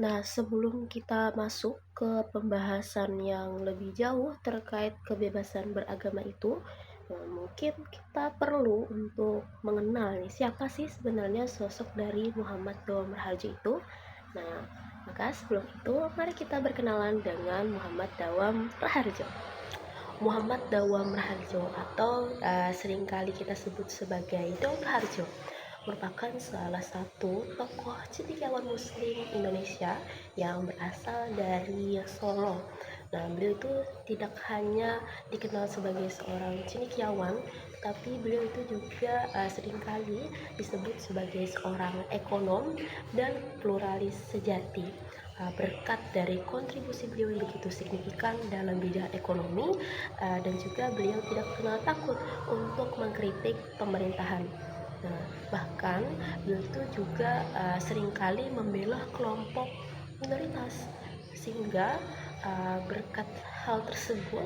Nah, sebelum kita masuk ke pembahasan yang lebih jauh terkait kebebasan beragama itu, mungkin kita perlu untuk mengenal nih, siapa sih sebenarnya sosok dari Muhammad Dawam Raharjo itu. Nah, maka sebelum itu, mari kita berkenalan dengan Muhammad Dawam Raharjo. Muhammad Dawam Raharjo atau seringkali kita sebut sebagai Dawam Raharjo merupakan salah satu tokoh cendekiawan muslim Indonesia yang berasal dari Solo. Nah, beliau itu tidak hanya dikenal sebagai seorang cendekiawan, tapi beliau itu juga seringkali disebut sebagai seorang ekonom dan pluralis sejati. Berkat dari kontribusi beliau yang begitu signifikan dalam bidang ekonomi, dan juga beliau tidak kenal takut untuk mengkritik pemerintahan. Nah, bahkan beliau itu juga seringkali membela kelompok minoritas, sehingga berkat hal tersebut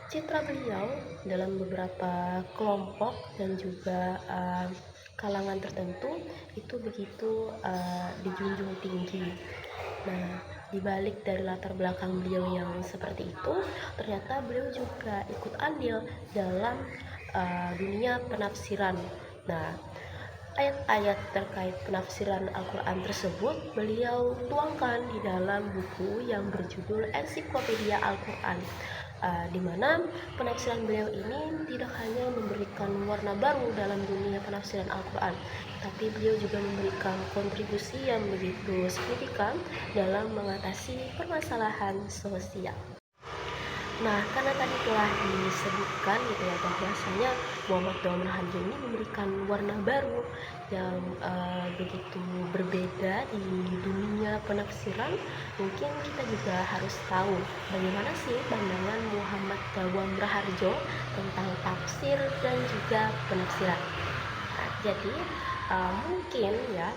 citra beliau dalam beberapa kelompok dan juga kalangan tertentu itu begitu dijunjung tinggi. Nah, dibalik dari latar belakang beliau yang seperti itu, ternyata beliau juga ikut andil dalam dunia penafsiran. Nah, ayat-ayat terkait penafsiran Al-Quran tersebut beliau tuangkan di dalam buku yang berjudul Ensiklopedia Al-Quran, di mana penafsiran beliau ini tidak hanya memberikan warna baru dalam dunia penafsiran Al-Quran, tapi beliau juga memberikan kontribusi yang begitu signifikan dalam mengatasi permasalahan sosial. Nah, karena tadi telah disebutkan gitu ya, bahwasanya Muhammad Dawam Raharjo ini memberikan warna baru yang begitu berbeda di dunia penafsiran. Mungkin kita juga harus tahu bagaimana sih pandangan Muhammad Dawam Raharjo tentang tafsir dan juga penafsiran. Nah, jadi mungkin ya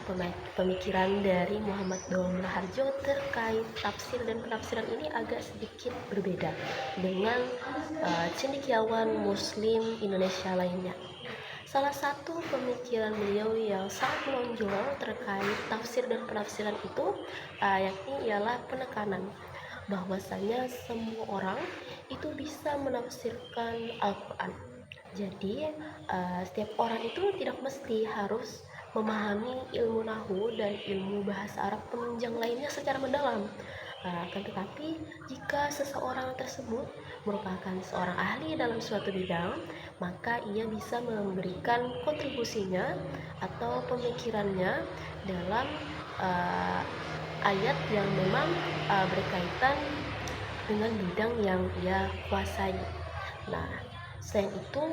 pemikiran dari Muhammad Dawam Raharjo terkait tafsir dan penafsiran ini agak sedikit berbeda dengan cendekiawan Muslim Indonesia lainnya. Salah satu pemikiran beliau yang sangat menonjol terkait tafsir dan penafsiran itu yakni ialah penekanan bahwasanya semua orang itu bisa menafsirkan Al-Quran. Jadi setiap orang itu tidak mesti harus memahami ilmu nahu dan ilmu bahasa Arab penunjang lainnya secara mendalam. Akan tetapi jika seseorang tersebut merupakan seorang ahli dalam suatu bidang, maka ia bisa memberikan kontribusinya atau pemikirannya dalam uh, ayat yang memang berkaitan dengan bidang yang ia kuasai. Nah, selain itu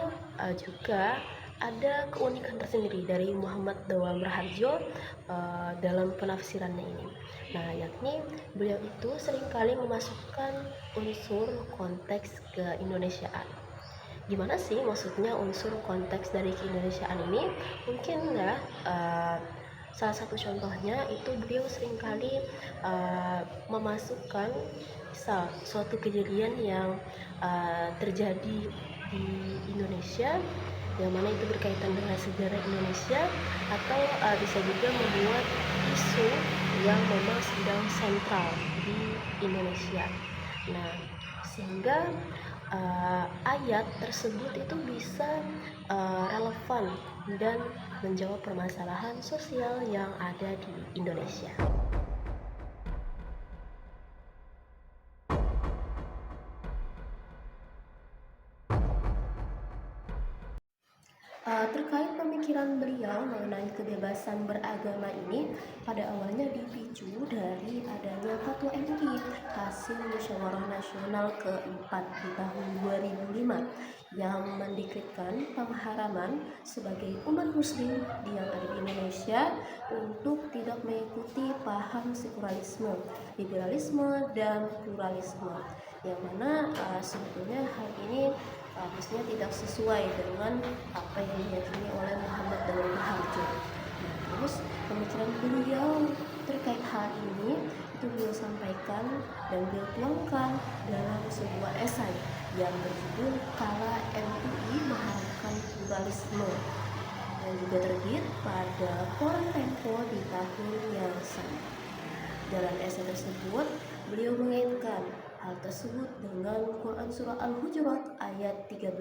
juga ada keunikan tersendiri dari Muhammad Dawam Raharjo dalam penafsirannya ini. Nah, yakni beliau itu seringkali memasukkan unsur konteks keindonesiaan. Gimana sih maksudnya unsur konteks dari keindonesiaan ini? Mungkin ya, salah satu contohnya itu beliau seringkali memasukkan misal suatu kejadian yang terjadi di Indonesia yang mana itu berkaitan dengan sejarah Indonesia, atau bisa juga membuat isu yang memang sedang sentral di Indonesia. Nah, sehingga ayat tersebut itu bisa relevan dan menjawab permasalahan sosial yang ada di Indonesia. Terkait pemikiran beliau mengenai kebebasan beragama ini pada awalnya dipicu dari adanya Fatwa MUI hasil Musyawarah Nasional keempat di tahun 2005 yang mendekretkan pengharaman sebagai umat muslim yang ada di Indonesia untuk tidak mengikuti paham sekularisme, liberalisme, dan pluralisme, yang mana sebetulnya hal ini maksudnya tidak sesuai dengan apa yang diyakini oleh Muhammad Dawam Raharjo. Nah, terus pemikiran beliau terkait hal ini itu beliau sampaikan dan beliau tuangkan dalam sebuah esai yang berjudul Kala MUI Mengharapkan Pluralisme, yang juga terbit pada koran Tempo di tahun yang sama. Dalam essay tersebut, beliau mengaitkan hal tersebut dengan Quran Surah Al-Hujurat ayat 13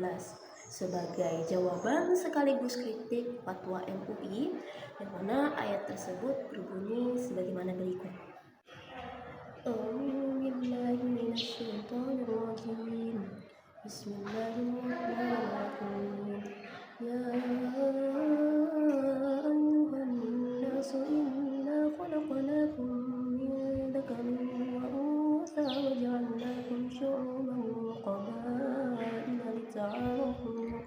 sebagai jawaban sekaligus kritik fatwa MUI, yang mana ayat tersebut berbunyi sebagaimana berikut. Bismillahirrahmanirrahim. Ya ayyuhan nasu inna khalaqnakum min dzakarin wa untha wa ja'alnakum syu'uban wa qabaila lita'arafu.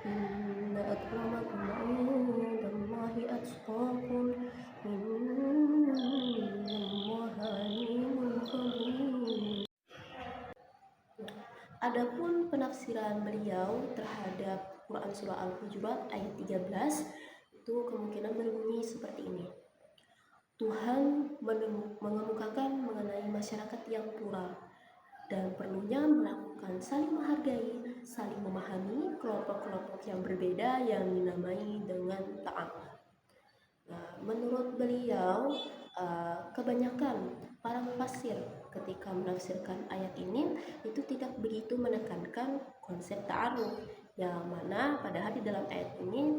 Inna akramakum 'indallahi atqakum. Innallaha 'alimun khabir. Adapun penafsiran beliau terhadap Quran Surah Al-Hujurat ayat 13 itu kemungkinan berbunyi seperti ini. Tuhan mengemukakan mengenai masyarakat yang plural dan perlunya melakukan saling menghargai, saling memahami kelompok-kelompok yang berbeda yang dinamai dengan ta'aruf. Nah, menurut beliau, kebanyakan para mufassir ketika menafsirkan ayat ini itu tidak begitu menekankan konsep ta'aruf, yang mana padahal di dalam ayat ini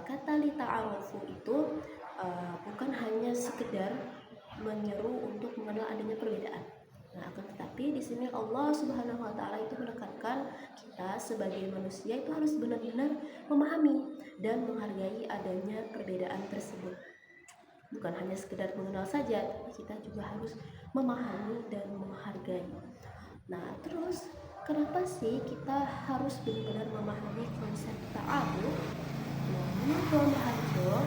kata li ta'arufu itu bukan hanya sekedar menyeru untuk mengenal adanya perbedaan. Nah, akan tetapi di sini Allah Subhanahu wa taala itu menekankan kita sebagai manusia itu harus benar-benar memahami dan menghargai adanya perbedaan tersebut. Bukan hanya sekedar mengenal saja, tapi kita juga harus memahami dan menghargai. Nah, terus kenapa sih kita harus benar-benar memahami konsep ta'aruf? Nah, menurut Tuan Raharjo,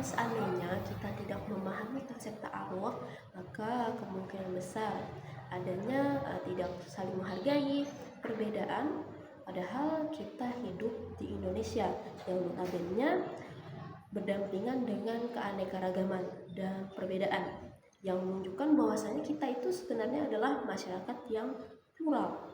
seandainya kita tidak memahami konsep ta'aruf, maka kemungkinan besar adanya tidak saling menghargai perbedaan, padahal kita hidup di Indonesia yang notabene berdampingan dengan keanekaragaman dan perbedaan, yang menunjukkan bahwasanya kita itu sebenarnya adalah masyarakat yang plural.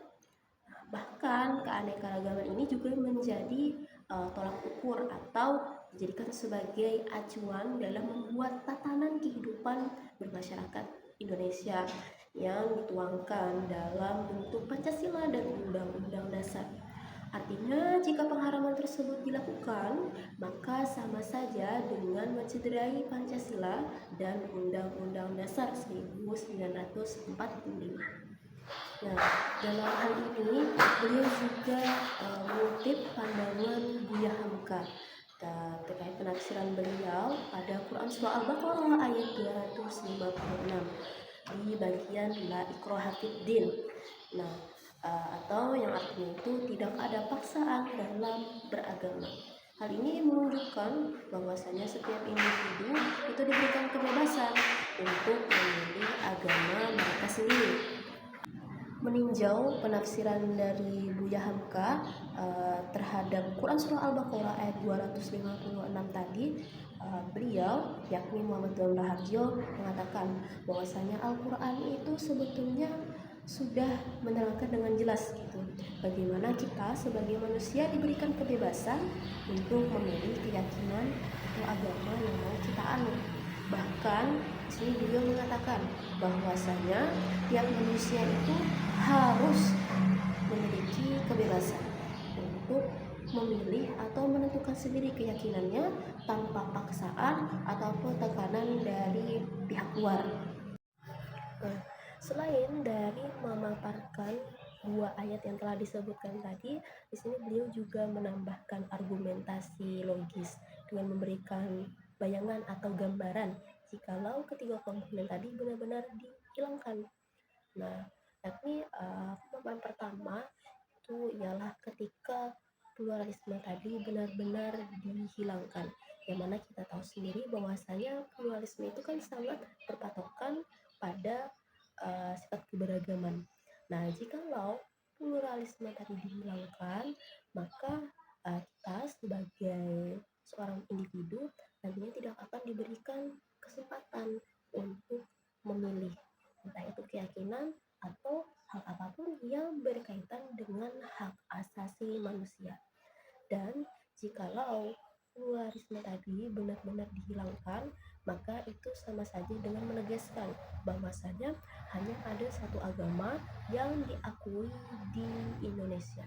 Bahkan keanekaragaman ini juga menjadi tolak ukur atau dijadikan sebagai acuan dalam membuat tatanan kehidupan bermasyarakat Indonesia yang dituangkan dalam bentuk Pancasila dan Undang-Undang Dasar. Artinya, jika pengharaman tersebut dilakukan, maka sama saja dengan mencederai Pancasila dan Undang-Undang Dasar 1945. Nah, dalam hal ini beliau juga mengutip pandangan Buya Hamka terkait penafsiran beliau pada Quran Surah Al-Baqarah ayat 256 di bagian la ikraha fid din. Nah, atau yang artinya itu tidak ada paksaan dalam beragama. Hal ini menunjukkan bahwasanya setiap individu itu diberikan kebebasan untuk memilih agama mereka sendiri. Meninjau penafsiran dari Buya Hamka terhadap Quran Surah Al-Baqarah ayat 256 tadi, beliau, yakni Muhammad Tuan Raharjo, mengatakan bahwasanya Al-Quran itu sebetulnya sudah menerangkan dengan jelas gitu, bagaimana kita sebagai manusia diberikan kebebasan untuk memilih keyakinan atau agama yang mau kita anut. Bahkan di sini beliau mengatakan bahwasanya tiap manusia itu harus memiliki kebebasan untuk memilih atau menentukan sendiri keyakinannya tanpa paksaan ataupun tekanan dari pihak luar. Selain dari memaparkan dua ayat yang telah disebutkan tadi, di sini beliau juga menambahkan argumentasi logis dengan memberikan bayangan atau gambaran jikalau ketiga komponen tadi benar-benar dihilangkan. Nah, yakni pemaparan pertama itu ialah ketika pluralisme tadi benar-benar dihilangkan, yang mana kita tahu sendiri bahwasanya pluralisme itu kan sangat berpatokan pada sifat keberagaman. Nah, jikalau pluralisme tadi dihilangkan, maka kita sebagai seorang individu nantinya tidak akan diberikan kesempatan untuk memilih, entah itu keyakinan atau hal apapun yang berkaitan dengan hak asasi manusia. Dan jikalau sekularisme tadi benar-benar dihilangkan, maka itu sama saja dengan menegaskan bahwasanya hanya ada satu agama yang diakui di Indonesia.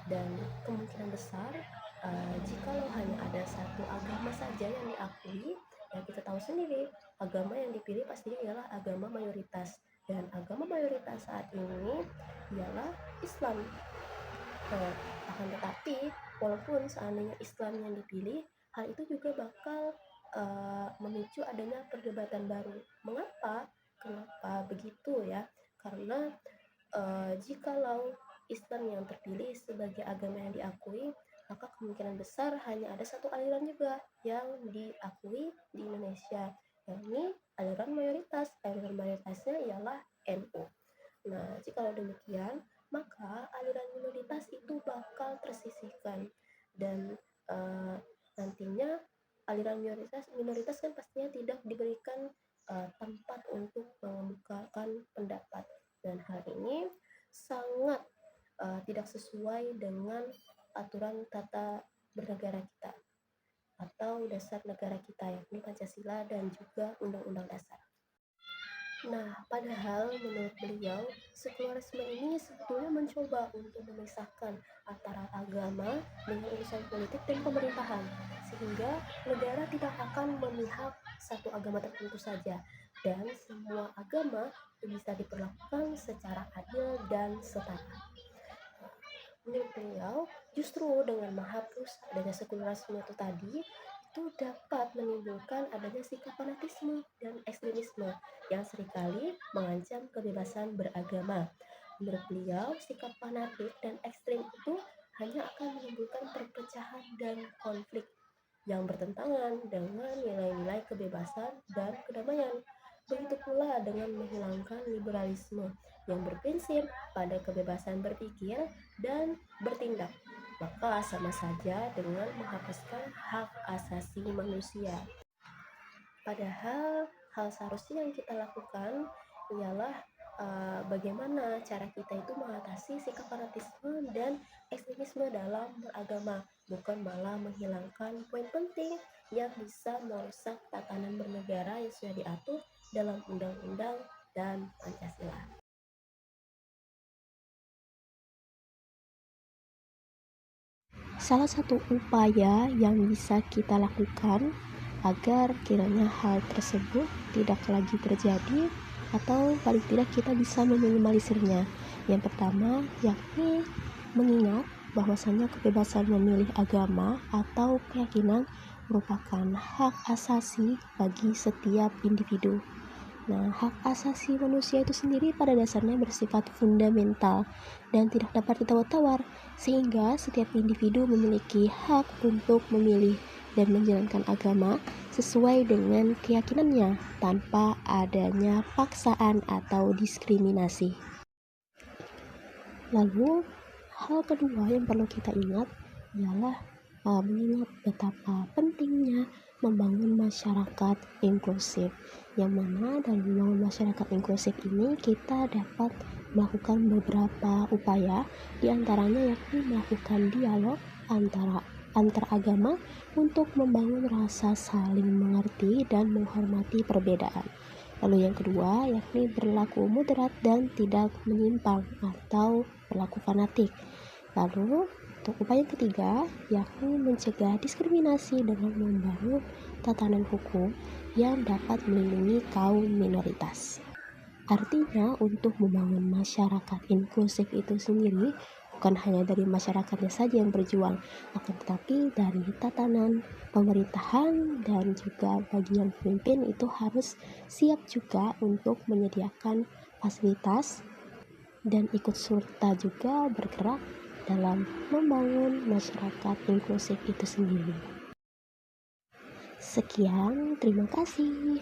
Dan kemungkinan besar jikalau hanya ada satu agama saja yang diakui, ya kita tahu sendiri agama yang dipilih pastinya ialah agama mayoritas, dan agama mayoritas saat ini ialah Islam. Akan tetapi walaupun seandainya Islam yang dipilih, hal itu juga bakal memicu adanya perdebatan baru. Mengapa? Kenapa begitu ya? Karena jikalau Islam yang terpilih sebagai agama yang diakui, maka kemungkinan besar hanya ada satu aliran juga yang diakui di Indonesia, yakni aliran mayoritas. Aliran mayoritasnya ialah NU. Nah, jikalau demikian, maka aliran minoritas itu bakal tersisihkan, dan nantinya aliran minoritas kan pastinya tidak diberikan tempat untuk mengemukakan pendapat, dan hal ini sangat tidak sesuai dengan aturan tata bernegara kita atau dasar negara kita, yakni Pancasila dan juga Undang-Undang Dasar. Nah, padahal menurut beliau, sekularisme ini sebetulnya mencoba untuk memisahkan antara agama dengan urusan politik dan pemerintahan, sehingga negara tidak akan memihak satu agama tertentu saja, dan semua agama bisa diperlakukan secara adil dan setara. Menurut beliau, justru dengan menghapus adanya sekularisme itu tadi, itu dapat menimbulkan adanya sikap fanatisme dan ekstremisme yang seringkali mengancam kebebasan beragama. Menurut beliau, sikap fanatik dan ekstrem itu hanya akan menimbulkan perpecahan dan konflik yang bertentangan dengan nilai-nilai kebebasan dan kedamaian. Begitu pula dengan menghilangkan liberalisme yang berprinsip pada kebebasan berpikir dan bertindak, maka sama saja dengan menghapuskan hak asasi manusia. Padahal hal seharusnya yang kita lakukan ialah bagaimana cara kita itu mengatasi sikap fanatisme dan ekstremisme dalam beragama, bukan malah menghilangkan poin penting yang bisa merusak tatanan bernegara yang sudah diatur dalam undang-undang dan Pancasila. Salah satu upaya yang bisa kita lakukan agar kiranya hal tersebut tidak lagi terjadi, atau paling tidak kita bisa meminimalisirnya, yang pertama yakni mengingat bahwasanya kebebasan memilih agama atau keyakinan merupakan hak asasi bagi setiap individu. Nah, hak asasi manusia itu sendiri pada dasarnya bersifat fundamental dan tidak dapat ditawar-tawar, sehingga setiap individu memiliki hak untuk memilih dan menjalankan agama sesuai dengan keyakinannya tanpa adanya paksaan atau diskriminasi. Lalu, hal kedua yang perlu kita ingat ialah mengingat betapa pentingnya membangun masyarakat inklusif, yang mana dalam membangun masyarakat inklusif ini kita dapat melakukan beberapa upaya, diantaranya yakni melakukan dialog antar agama untuk membangun rasa saling mengerti dan menghormati perbedaan. Lalu yang kedua yakni berlaku moderat dan tidak menyimpang atau berlaku fanatik. Lalu untuk upaya ketiga yakni mencegah diskriminasi dengan membangun tatanan hukum yang dapat melindungi kaum minoritas. Artinya untuk membangun masyarakat inklusif itu sendiri bukan hanya dari masyarakatnya saja yang berjuang, akan tetapi dari tatanan pemerintahan dan juga bagian pemimpin itu harus siap juga untuk menyediakan fasilitas dan ikut serta juga bergerak dalam membangun masyarakat inklusif itu sendiri. Sekian, terima kasih.